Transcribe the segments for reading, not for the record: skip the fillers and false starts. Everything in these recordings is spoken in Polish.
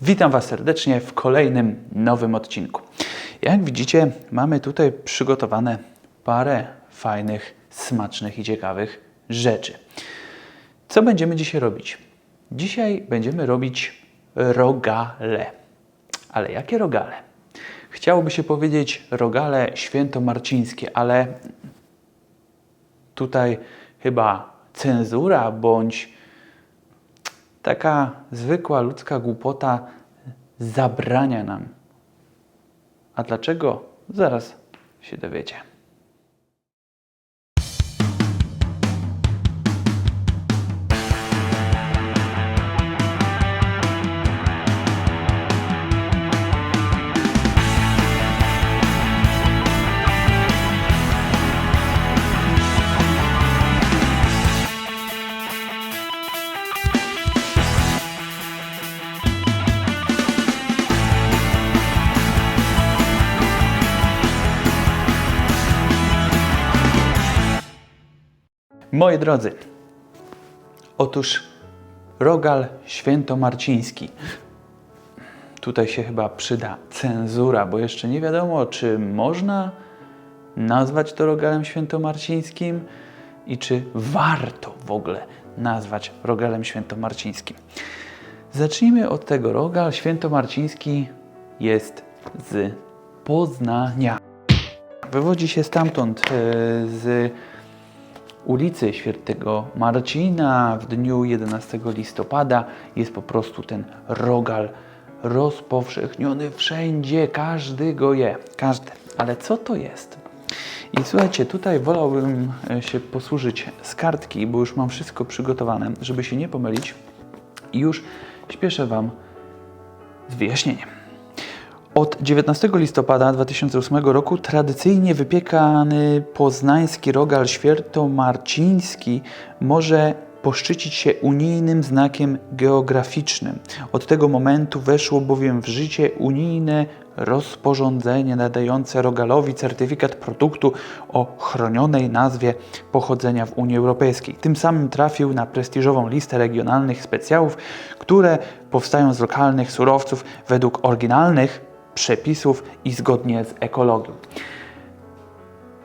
Witam Was serdecznie w kolejnym nowym odcinku. Jak widzicie, mamy tutaj przygotowane parę fajnych, smacznych i ciekawych rzeczy. Co będziemy dzisiaj robić? Dzisiaj będziemy robić rogale. Ale jakie rogale? Chciałoby się powiedzieć rogale świętomarcińskie, ale tutaj chyba cenzura bądź taka zwykła ludzka głupota zabrania nam. A dlaczego? Zaraz się dowiecie. Moi drodzy, otóż rogal świętomarciński. Tutaj się chyba przyda cenzura, bo jeszcze nie wiadomo, czy można nazwać to rogalem świętomarcińskim i czy warto w ogóle nazwać rogalem świętomarcińskim. Zacznijmy od tego. Rogal świętomarciński jest z Poznania. Wywodzi się stamtąd, z ulicy Świętego Marcina. W dniu 11 listopada jest po prostu ten rogal rozpowszechniony wszędzie. Każdy go je. Każdy. Ale co to jest? I słuchajcie, tutaj wolałbym się posłużyć z kartki, bo już mam wszystko przygotowane, żeby się nie pomylić. I już śpieszę Wam z wyjaśnieniem. Od 19 listopada 2008 roku tradycyjnie wypiekany poznański rogal świętomarciński może poszczycić się unijnym znakiem geograficznym. Od tego momentu weszło bowiem w życie unijne rozporządzenie nadające rogalowi certyfikat produktu o chronionej nazwie pochodzenia w Unii Europejskiej. Tym samym trafił na prestiżową listę regionalnych specjałów, które powstają z lokalnych surowców według oryginalnych przepisów i zgodnie z ekologią.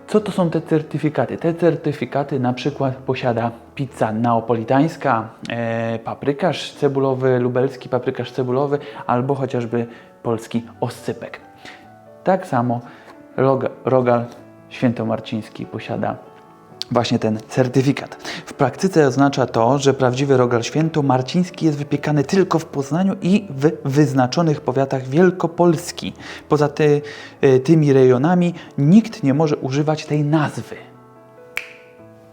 Co to są te certyfikaty? Te certyfikaty na przykład posiada pizza neapolitańska, paprykarz cebulowy, lubelski paprykarz cebulowy albo chociażby polski oscypek. Tak samo rogal świętomarciński posiada właśnie ten certyfikat. W praktyce oznacza to, że prawdziwy rogal świętomarciński jest wypiekany tylko w Poznaniu i w wyznaczonych powiatach Wielkopolski. Poza tymi rejonami nikt nie może używać tej nazwy.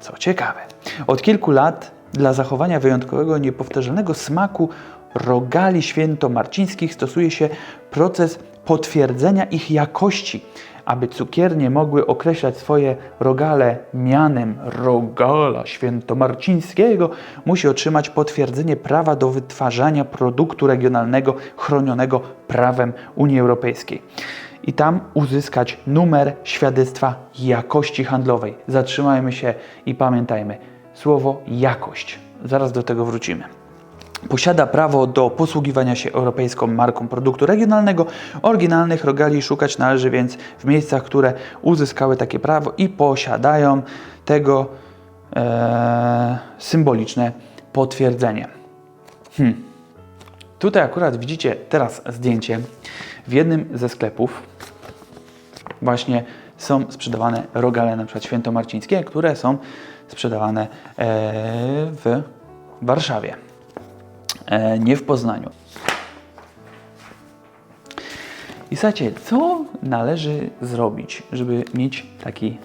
Co ciekawe. Od kilku lat dla zachowania wyjątkowego, niepowtarzalnego smaku rogali świętomarcińskich stosuje się proces potwierdzenia ich jakości. Aby cukiernie mogły określać swoje rogale mianem rogala świętomarcińskiego, musi otrzymać potwierdzenie prawa do wytwarzania produktu regionalnego chronionego prawem Unii Europejskiej. I tam uzyskać numer świadectwa jakości handlowej. Zatrzymajmy się i pamiętajmy, słowo jakość. Zaraz do tego wrócimy. Posiada prawo do posługiwania się europejską marką produktu regionalnego. Oryginalnych rogali szukać należy więc w miejscach, które uzyskały takie prawo i posiadają tego symboliczne potwierdzenie. Tutaj akurat widzicie teraz zdjęcie. W jednym ze sklepów właśnie są sprzedawane rogale, na przykład świętomarcińskie, które są sprzedawane w Warszawie. Nie w Poznaniu. I słuchajcie, co należy zrobić, żeby mieć taki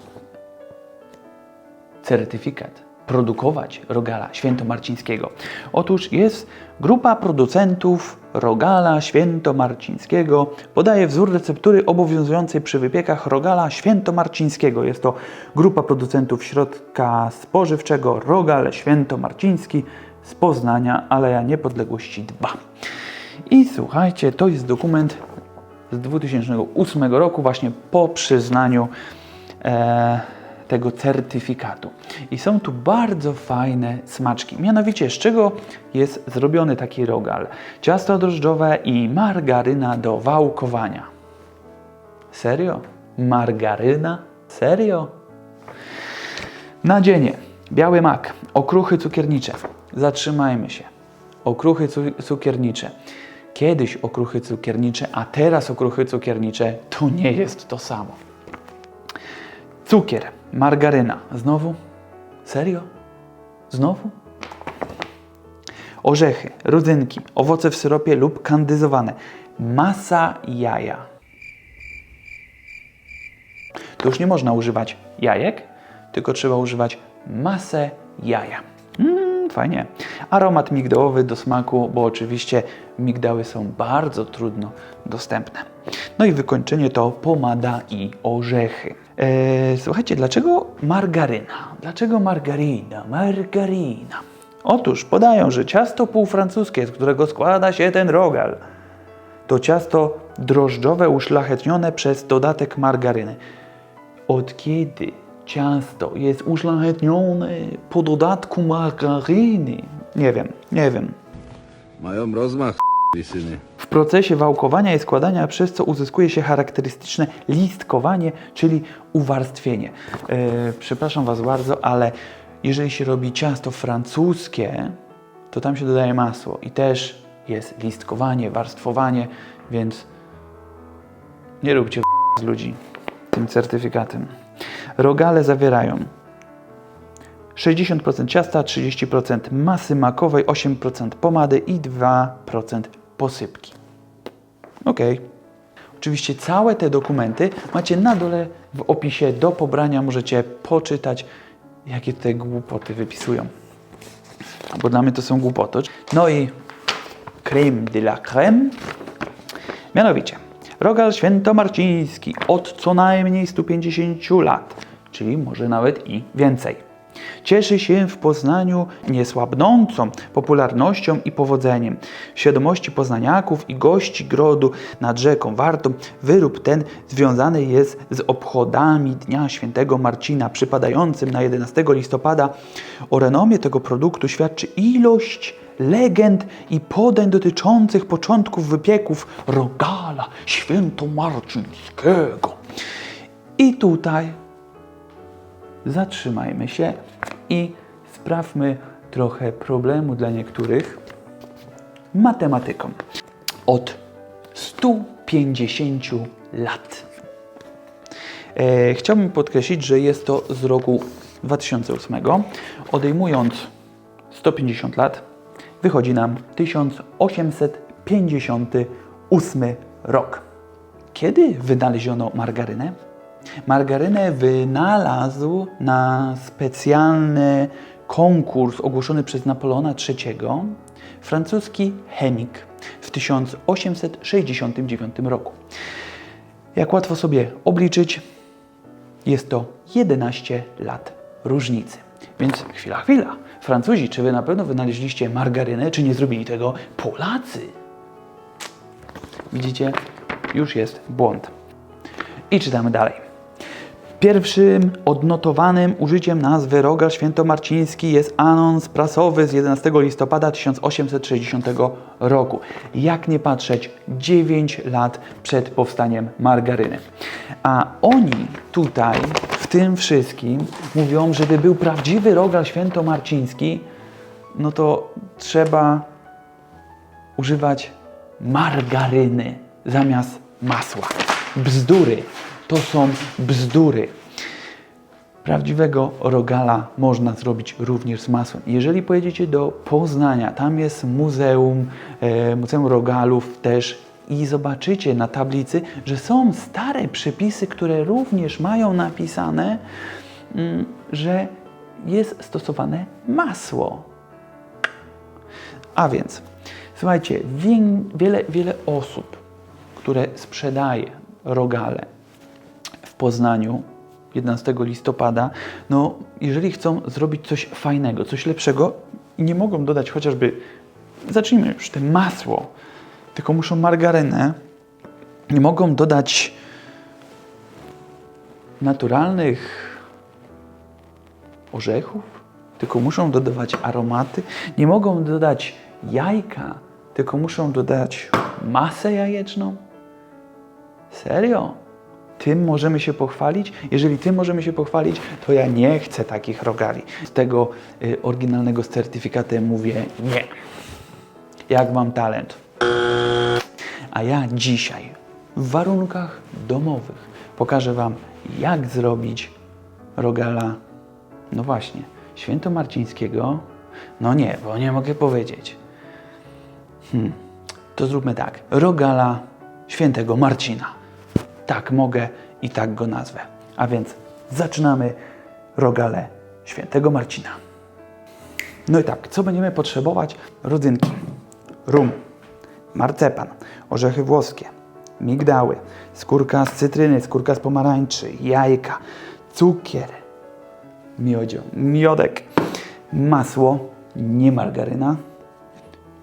certyfikat, produkować rogala świętomarcińskiego? Otóż jest grupa producentów rogala świętomarcińskiego, podaje wzór receptury obowiązującej przy wypiekach rogala świętomarcińskiego. Jest to grupa producentów środka spożywczego rogal świętomarciński z Poznania, Aleja Niepodległości 2. I słuchajcie, to jest dokument z 2008 roku, właśnie po przyznaniu tego certyfikatu. I są tu bardzo fajne smaczki. Mianowicie, z czego jest zrobiony taki rogal? Ciasto drożdżowe i margaryna do wałkowania. Serio? Margaryna? Serio? Nadzienie. Biały mak. Okruchy cukiernicze. Zatrzymajmy się. Okruchy cukiernicze. Kiedyś okruchy cukiernicze, a teraz okruchy cukiernicze to nie jest to samo. Cukier, margaryna. Znowu? Serio? Znowu? Orzechy, rodzynki, owoce w syropie lub kandyzowane. Masa jaja. Tu już nie można używać jajek, tylko trzeba używać masę jaja. Fajnie. Aromat migdałowy do smaku, bo oczywiście migdały są bardzo trudno dostępne. No i wykończenie to pomada i orzechy. Słuchajcie, dlaczego margaryna? Dlaczego margarina? Margarina. Otóż podają, że ciasto półfrancuskie, z którego składa się ten rogal, to ciasto drożdżowe uszlachetnione przez dodatek margaryny. Od kiedy ciasto jest uszlachetnione po dodatku margaryny? Nie wiem. Mają rozmach, syny. W procesie wałkowania i składania, przez co uzyskuje się charakterystyczne listkowanie, czyli uwarstwienie. Przepraszam Was bardzo, ale jeżeli się robi ciasto francuskie, to tam się dodaje masło i też jest listkowanie, warstwowanie, więc nie róbcie z ludzi tym certyfikatem. Rogale zawierają 60% ciasta, 30% masy makowej, 8% pomady i 2% posypki. Ok. Oczywiście całe te dokumenty macie na dole w opisie do pobrania. Możecie poczytać, jakie tutaj głupoty wypisują. Bo dla mnie to są głupoty. No i crème de la crème. Mianowicie rogal świętomarciński od co najmniej 150 lat, czyli może nawet i więcej. Cieszy się w Poznaniu niesłabnącą popularnością i powodzeniem. W świadomości poznaniaków i gości grodu nad rzeką Wartą wyrób ten związany jest z obchodami Dnia Świętego Marcina przypadającym na 11 listopada. O renomie tego produktu świadczy ilość legend i podań dotyczących początków wypieków rogala świętomarcińskiego. I tutaj zatrzymajmy się i sprawmy trochę problemu dla niektórych matematyką. Od 150 lat. Chciałbym podkreślić, że jest to z roku 2008. Odejmując 150 lat, wychodzi nam 1858 rok. Kiedy wynaleziono margarynę? Margarynę wynalazł na specjalny konkurs ogłoszony przez Napoleona III francuski chemik w 1869 roku. Jak łatwo sobie obliczyć, jest to 11 lat różnicy. Więc chwila. Francuzi, czy wy na pewno wynaleźliście margarynę, czy nie zrobili tego Polacy? Widzicie? Już jest błąd. I czytamy dalej. Pierwszym odnotowanym użyciem nazwy rogal świętomarciński jest anons prasowy z 11 listopada 1860 roku. Jak nie patrzeć, 9 lat przed powstaniem margaryny. A oni tutaj w tym wszystkim mówią, żeby był prawdziwy rogal świętomarciński, no to trzeba używać margaryny zamiast masła. Bzdury. To są bzdury. Prawdziwego rogala można zrobić również z masłem. Jeżeli pojedziecie do Poznania, tam jest Muzeum Rogalów też i zobaczycie na tablicy, że są stare przepisy, które również mają napisane, że jest stosowane masło. A więc, słuchajcie, wiele osób, które sprzedaje rogale w Poznaniu 11 listopada, no jeżeli chcą zrobić coś fajnego, coś lepszego, nie mogą dodać chociażby, zacznijmy już, te masło, tylko muszą margarynę, nie mogą dodać naturalnych orzechów, tylko muszą dodawać aromaty. Nie mogą dodać jajka, tylko muszą dodać masę jajeczną. Serio? Tym możemy się pochwalić? Jeżeli tym możemy się pochwalić, to ja nie chcę takich rogali. Z tego oryginalnego z certyfikatem mówię nie. Jak mam talent. A ja dzisiaj w warunkach domowych pokażę Wam, jak zrobić rogala, no właśnie, świętomarcińskiego. No nie, bo nie mogę powiedzieć. To zróbmy tak. Rogala świętego Marcina. Tak mogę i tak go nazwę. A więc zaczynamy rogale świętego Marcina. No i tak, co będziemy potrzebować? Rodzynki, rum, marcepan, orzechy włoskie, migdały, skórka z cytryny, skórka z pomarańczy, jajka, cukier, miodek, masło, nie margaryna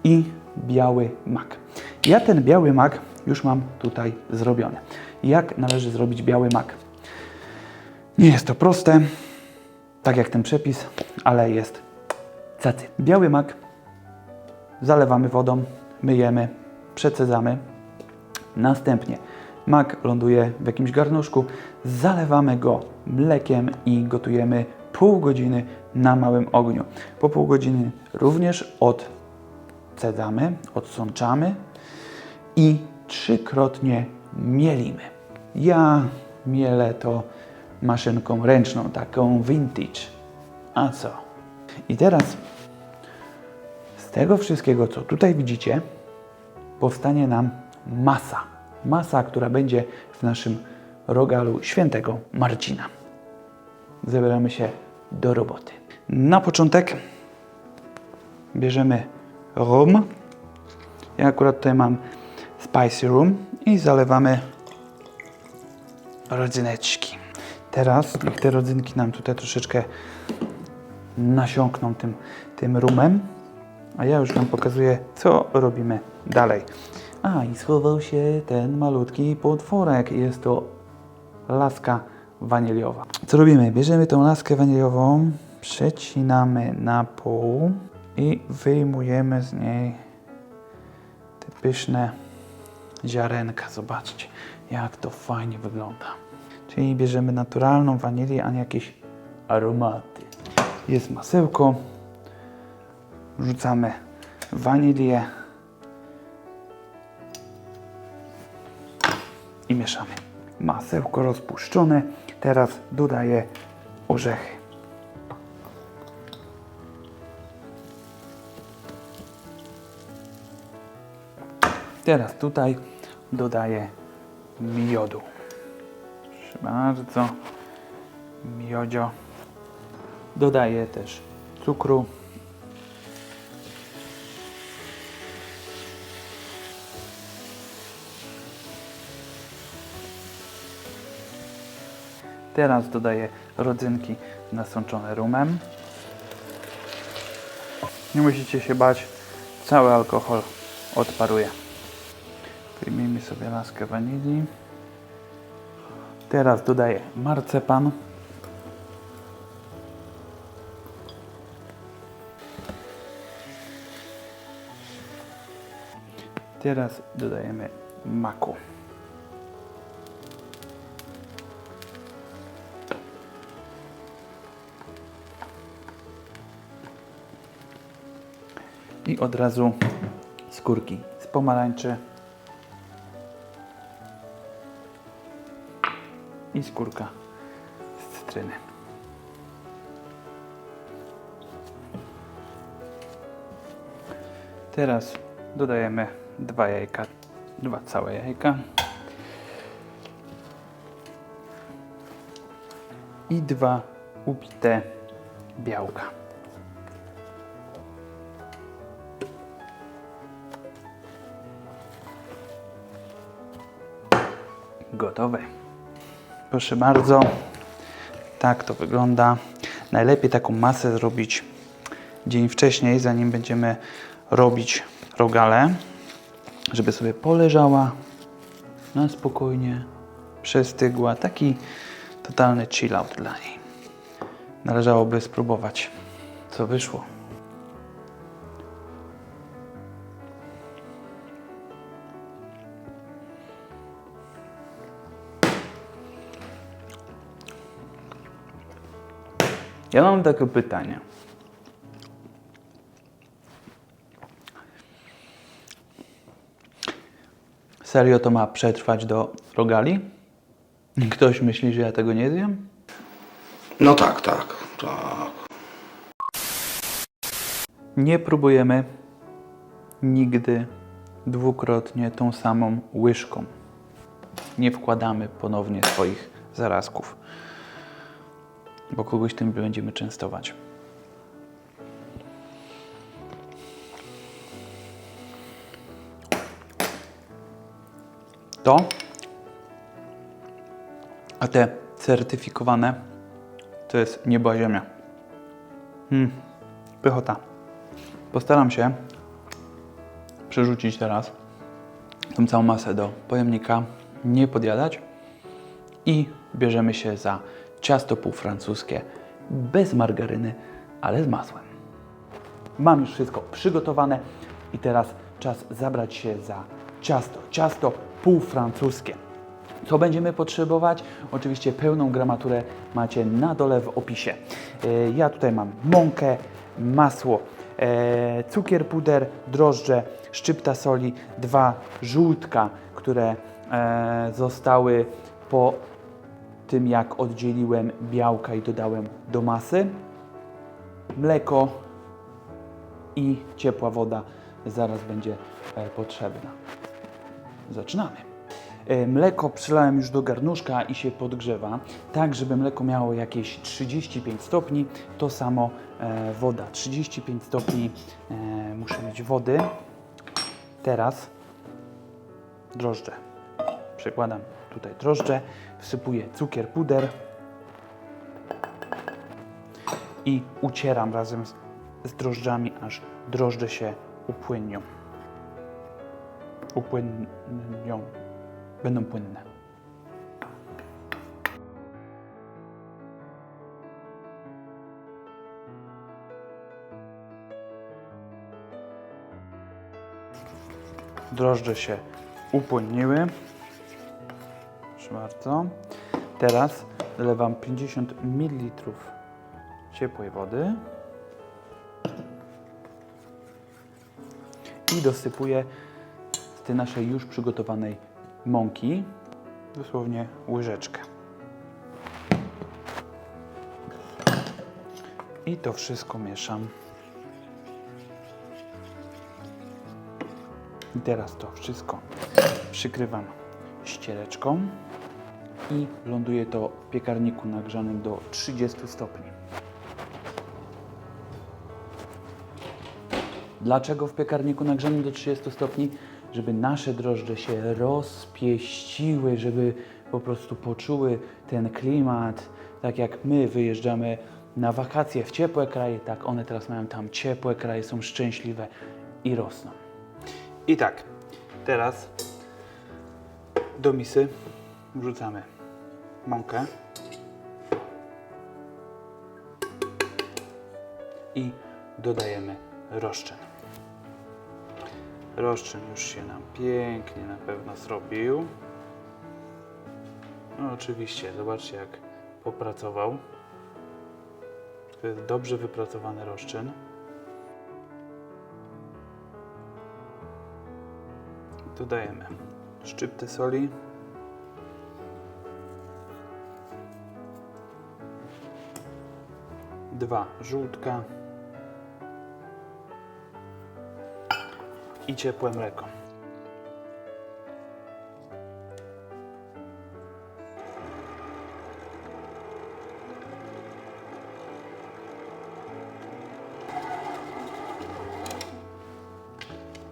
i biały mak. Ja ten biały mak już mam tutaj zrobiony. Jak należy zrobić biały mak? Nie jest to proste, tak jak ten przepis, ale jest cacy. Biały mak zalewamy wodą, myjemy, przecedzamy. Następnie mak ląduje w jakimś garnuszku, zalewamy go mlekiem i gotujemy pół godziny na małym ogniu. Po pół godziny również odcedzamy, odsączamy i 3-krotnie mielimy. Ja mielę to maszynką ręczną, taką vintage. A co? I teraz z tego wszystkiego, co tutaj widzicie, powstanie nam masa. Masa, która będzie w naszym rogalu świętego Marcina. Zabieramy się do roboty. Na początek bierzemy rum. Ja akurat tutaj mam spicy rum i zalewamy rodzyneczki. Teraz niech te rodzynki nam tutaj troszeczkę nasiąkną tym rumem, a ja już Wam pokazuję, co robimy dalej. A i schował się ten malutki potworek. Jest to laska waniliowa. Co robimy? Bierzemy tą laskę waniliową, przecinamy na pół i wyjmujemy z niej te pyszne ziarenka. Zobaczcie, jak to fajnie wygląda. Czyli bierzemy naturalną wanilię, a nie jakieś aromaty. Jest masełko, wrzucamy wanilię i mieszamy. Masełko rozpuszczone. Teraz dodaję orzechy. Teraz tutaj dodaję miodu. Proszę bardzo. Miodzio. Dodaję też cukru. Teraz dodaję rodzynki nasączone rumem. Nie musicie się bać, cały alkohol odparuje. Wyjmijmy sobie laskę wanilii. Teraz dodaję marcepan. Teraz dodajemy maku. I od razu skórki z pomarańczy i skórka z cytryny. Teraz dodajemy 2 jajka, 2 całe jajka i 2 ubite białka. Gotowe. Proszę bardzo, tak to wygląda. Najlepiej taką masę zrobić dzień wcześniej, zanim będziemy robić rogale, żeby sobie poleżała na spokojnie, przestygła. Taki totalny chill out dla niej. Należałoby spróbować, co wyszło. Ja mam takie pytanie. Serio to ma przetrwać do rogali? Ktoś myśli, że ja tego nie zjem? No tak. Nie próbujemy nigdy dwukrotnie tą samą łyżką. Nie wkładamy ponownie swoich zarazków, bo kogoś tym będziemy częstować. A te certyfikowane to jest nieba ziemia. Pychota. Postaram się przerzucić teraz tą całą masę do pojemnika, nie podjadać i bierzemy się za ciasto półfrancuskie bez margaryny, ale z masłem. Mam już wszystko przygotowane i teraz czas zabrać się za ciasto półfrancuskie. Co będziemy potrzebować? Oczywiście pełną gramaturę macie na dole w opisie. Ja tutaj mam mąkę, masło, cukier, puder, drożdże, szczypta soli, 2 żółtka, które zostały po tym, jak oddzieliłem białka i dodałem do masy, mleko i ciepła woda zaraz będzie potrzebna. Zaczynamy. Mleko przelałem już do garnuszka i się podgrzewa, tak żeby mleko miało jakieś 35 stopni, to samo woda. 35 stopni muszę mieć wody. Teraz drożdże. Przekładam tutaj drożdże, wsypuję cukier, puder i ucieram razem z drożdżami, aż drożdże się upłynnią. Będą płynne. Drożdże się upłynniły. Proszę bardzo. Teraz dolewam 50 ml ciepłej wody i dosypuję z tej naszej już przygotowanej mąki dosłownie łyżeczkę. I to wszystko mieszam. I teraz to wszystko przykrywam ściereczką i ląduje to w piekarniku nagrzanym do 30 stopni. Dlaczego w piekarniku nagrzanym do 30 stopni? Żeby nasze drożdże się rozpieściły, żeby po prostu poczuły ten klimat. Tak jak my wyjeżdżamy na wakacje w ciepłe kraje, tak one teraz mają tam ciepłe kraje, są szczęśliwe i rosną. I tak, teraz do misy wrzucamy mąkę i dodajemy rozczyn. Rozczyn już się nam pięknie na pewno zrobił. No oczywiście, zobaczcie jak popracował. To jest dobrze wypracowany rozczyn. Dodajemy szczyptę soli. Dwa żółtka. I ciepłe mleko.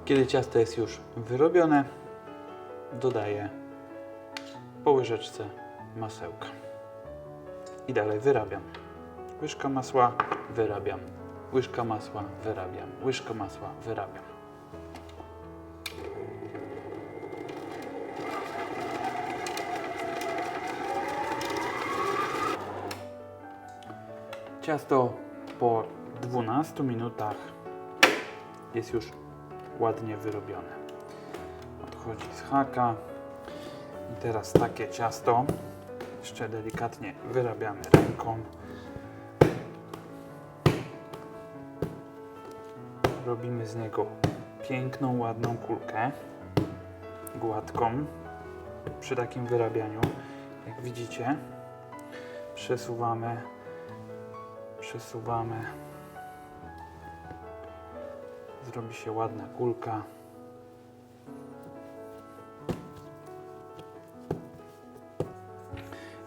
Kiedy ciasto jest już wyrobione, dodaję po łyżeczce masełka. I dalej wyrabiam. Łyżka masła, wyrabiam. Łyżka masła, wyrabiam. Łyżka masła, wyrabiam. Ciasto po 12 minutach jest już ładnie wyrobione. Odchodzi z haka. I teraz takie ciasto jeszcze delikatnie wyrabiamy ręką. Robimy z niego piękną, ładną kulkę, gładką. Przy takim wyrabianiu, jak widzicie, przesuwamy. Zrobi się ładna kulka.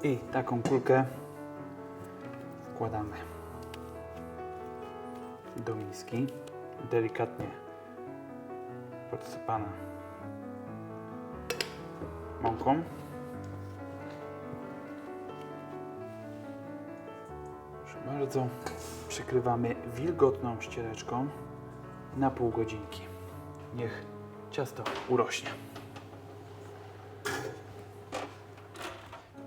I taką kulkę wkładamy do miski, delikatnie podsypana mąką. Proszę bardzo. Przykrywamy wilgotną ściereczką na pół godzinki. Niech ciasto urośnie.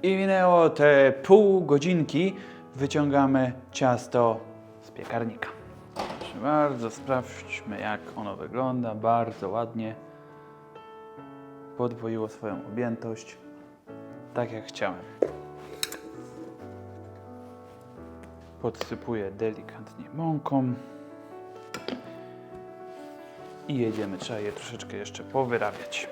I minęło te pół godzinki. Wyciągamy ciasto z piekarnika. Proszę bardzo, sprawdźmy, jak ono wygląda. Bardzo ładnie. Podwoiło swoją objętość. Tak jak chciałem. Podsypuję delikatnie mąką. I jedziemy. Trzeba je troszeczkę jeszcze powyrabiać.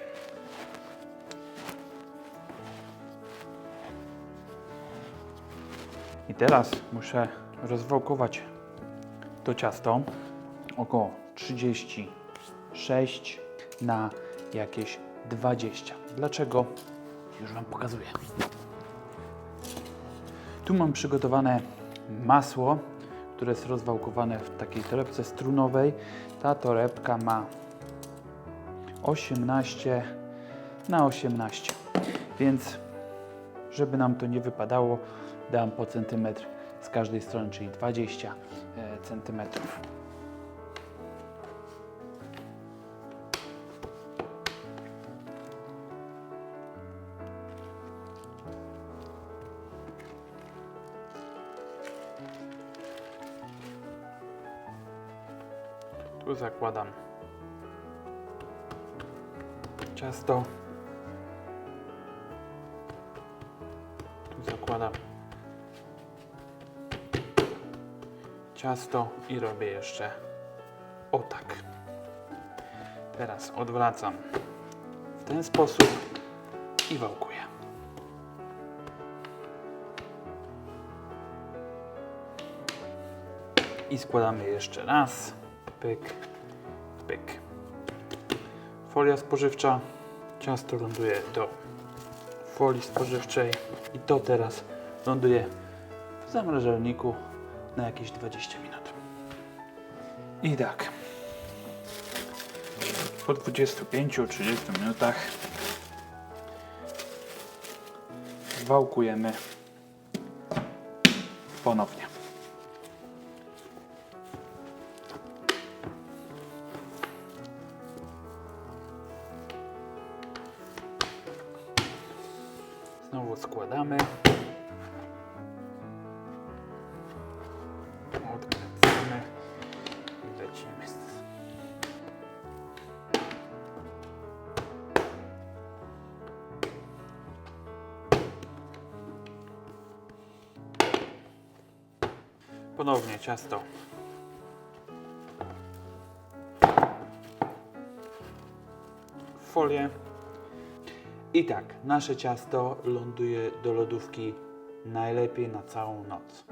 I teraz muszę rozwałkować to ciasto około 36 na jakieś 20. Dlaczego? Już Wam pokazuję. Tu mam przygotowane masło, które jest rozwałkowane w takiej torebce strunowej. Ta torebka ma 18 na 18, więc żeby nam to nie wypadało, dam po centymetr z każdej strony, czyli 20 centymetrów. Tu zakładam ciasto. Tu zakładam ciasto i robię jeszcze o tak. Teraz odwracam w ten sposób i wałkuję. I składamy jeszcze raz. Pyk, pyk. Folia spożywcza. Ciasto ląduje do folii spożywczej i to teraz ląduje w zamrażalniku na jakieś 20 minut. I tak. Po 25-30 minutach wałkujemy ponownie. Znowu składamy. Odkręcamy i lecimy. Ponownie ciasto. Folię. I tak, nasze ciasto ląduje do lodówki najlepiej na całą noc.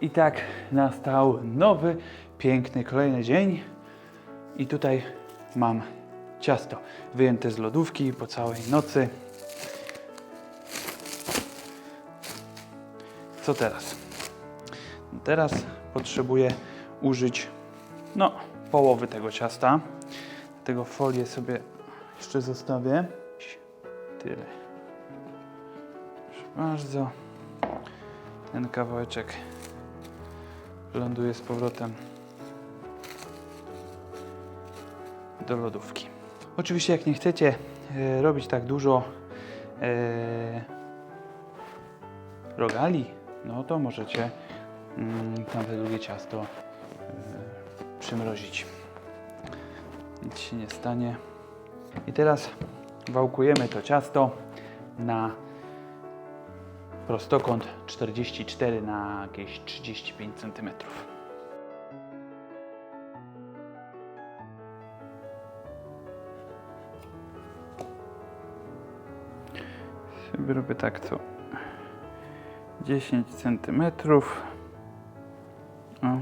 I tak nastał nowy, piękny, kolejny dzień. I tutaj mam ciasto wyjęte z lodówki po całej nocy. Co teraz? Teraz potrzebuję użyć połowy tego ciasta. Dlatego folię sobie jeszcze zostawię. Tyle. Proszę bardzo. Ten kawałeczek ląduje z powrotem do lodówki. Oczywiście jak nie chcecie robić tak dużo rogali, no to możecie tamte drugie ciasto przymrozić. Nic się nie stanie. I teraz wałkujemy to ciasto na prostokąt 44 na jakieś 35 cm. Robię tak co 10 cm. O.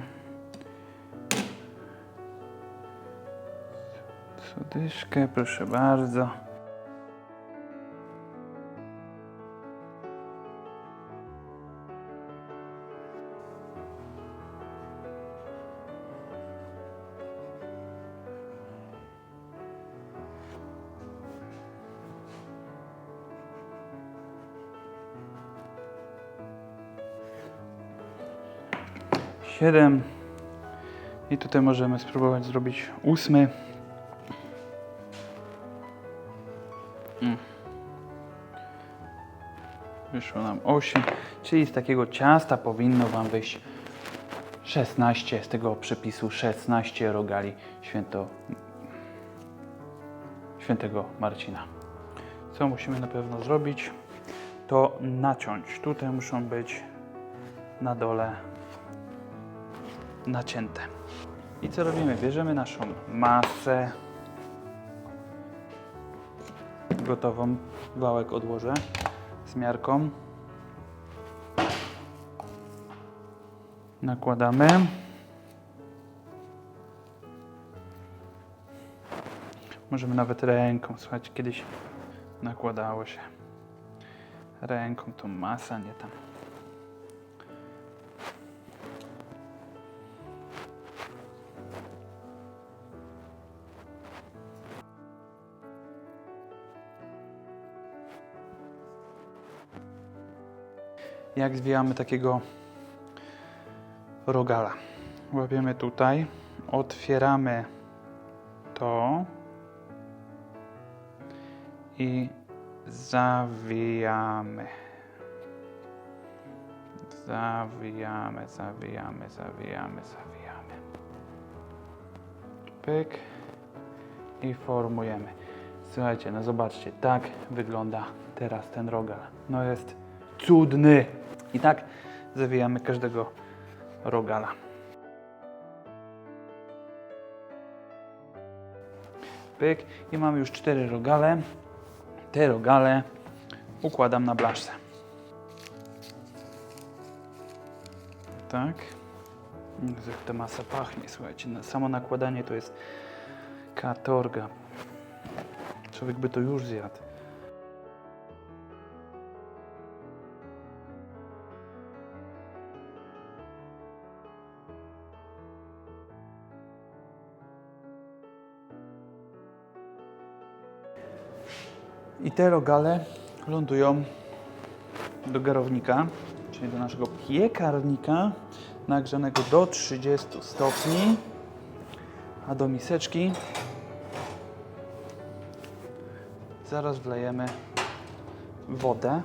Słodyszkę, proszę bardzo. Siedem. I tutaj możemy spróbować zrobić 8. Wyszło nam 8, czyli z takiego ciasta powinno Wam wyjść 16, z tego przepisu 16 rogali świętego Marcina. Co musimy na pewno zrobić, to naciąć. Tutaj muszą być na dole nacięte. I co robimy? Bierzemy naszą masę gotową, wałek odłożę z miarką. Nakładamy. Możemy nawet ręką, słuchajcie, kiedyś nakładało się ręką tą masę, nie tam. Jak zwijamy takiego rogala? Łapiemy tutaj, otwieramy to i zawijamy. Zawijamy. Pyk i formujemy. Słuchajcie, no zobaczcie, tak wygląda teraz ten rogal. No jest cudny. I tak zawijamy każdego rogala. Pyk. I mamy już 4 rogale. Te rogale układam na blaszce. Tak. Jak ta masa pachnie, słuchajcie. Samo nakładanie to jest katorga. Człowiek by to już zjadł. I te rogale lądują do garownika, czyli do naszego piekarnika nagrzanego do 30 stopni, a do miseczki zaraz wlejemy wodę,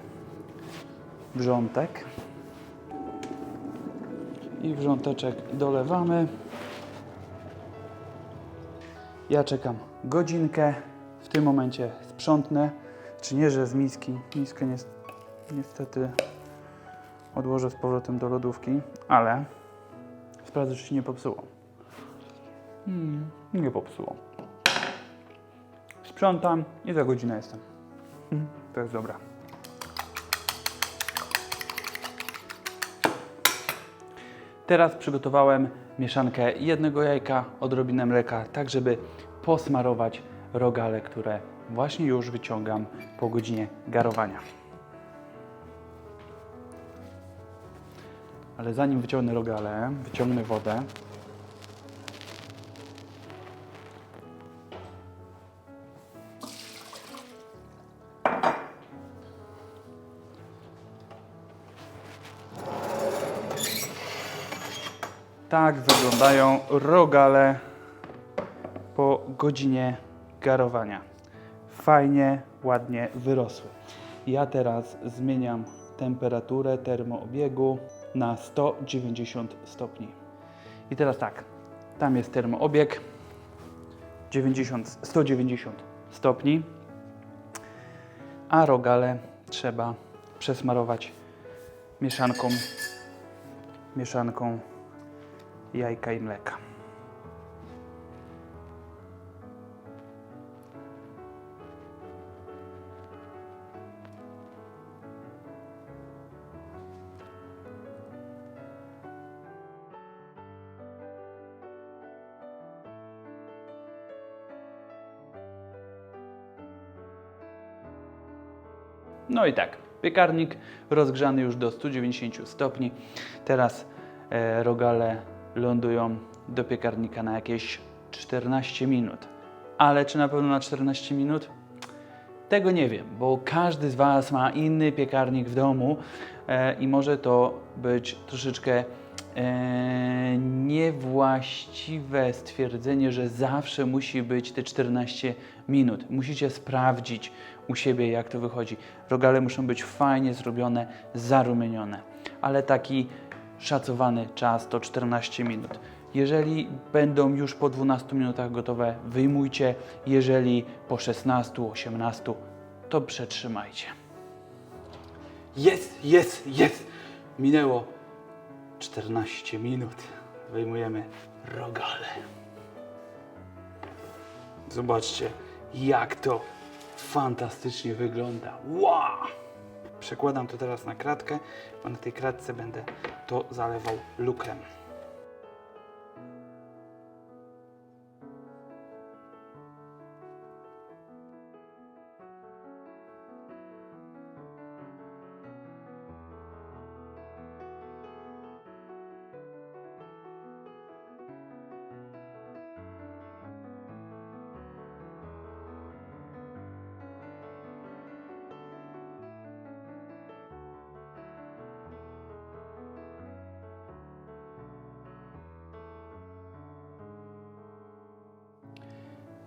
wrzątek i wrząteczek dolewamy. Ja czekam godzinkę, w tym momencie sprzątnę, czy nie, że z miski. Miskę niestety odłożę z powrotem do lodówki, ale sprawdzę, czy się nie popsuło. Nie popsuło. Sprzątam i za godzinę jestem. To jest dobra. Teraz przygotowałem mieszankę jednego jajka, odrobinę mleka, tak żeby posmarować rogale, które właśnie już wyciągam po godzinie garowania. Ale zanim wyciągnę rogale, wyciągnę wodę. Tak wyglądają rogale po godzinie garowania. Fajnie, ładnie wyrosły. Ja teraz zmieniam temperaturę termoobiegu na 190 stopni. I teraz tak, tam jest termoobieg 190 stopni, a rogale trzeba przesmarować mieszanką jajka i mleka. No i tak, piekarnik rozgrzany już do 190 stopni. Teraz rogale lądują do piekarnika na jakieś 14 minut. Ale czy na pewno na 14 minut? Tego nie wiem, bo każdy z Was ma inny piekarnik w domu i może to być troszeczkę niewłaściwe stwierdzenie, że zawsze musi być te 14 minut. Musicie sprawdzić u siebie, jak to wychodzi. Rogale muszą być fajnie zrobione, zarumienione, ale taki szacowany czas to 14 minut. Jeżeli będą już po 12 minutach gotowe, wyjmujcie. Jeżeli po 16, 18, to przetrzymajcie. Jest! Minęło 14 minut. Wyjmujemy rogale. Zobaczcie, jak to fantastycznie wygląda. Wow! Przekładam to teraz na kratkę, bo na tej kratce będę to zalewał lukrem.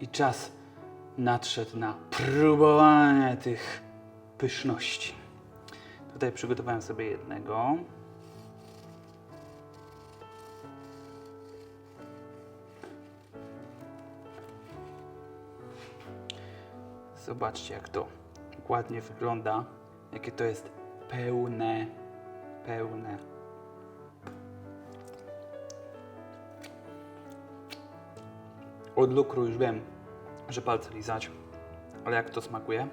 I czas nadszedł na próbowanie tych pyszności. Tutaj przygotowałem sobie jednego. Zobaczcie, jak to ładnie wygląda. Jakie to jest pełne. Od lukru już wiem, że palce lizać, ale jak to smakuje?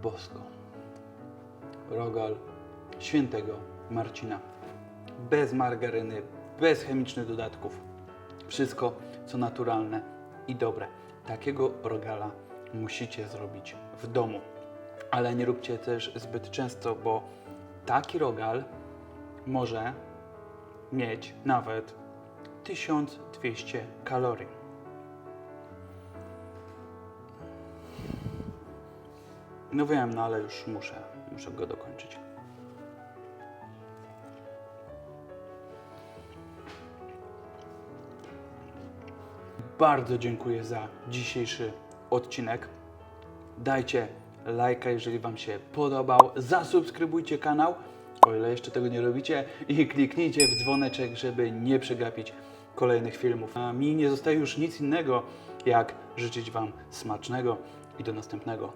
Bosko. Rogal świętego Marcina. Bez margaryny, bez chemicznych dodatków. Wszystko, co naturalne i dobre. Takiego rogala musicie zrobić w domu. Ale nie róbcie też zbyt często, bo taki rogal może mieć nawet 1200 kalorii. No wiem, no ale już muszę go dokończyć. Bardzo dziękuję za dzisiejszy odcinek. Dajcie lajka, jeżeli Wam się podobał. Zasubskrybujcie kanał, o ile jeszcze tego nie robicie, i kliknijcie w dzwoneczek, żeby nie przegapić kolejnych filmów. A mi nie zostaje już nic innego, jak życzyć Wam smacznego i do następnego.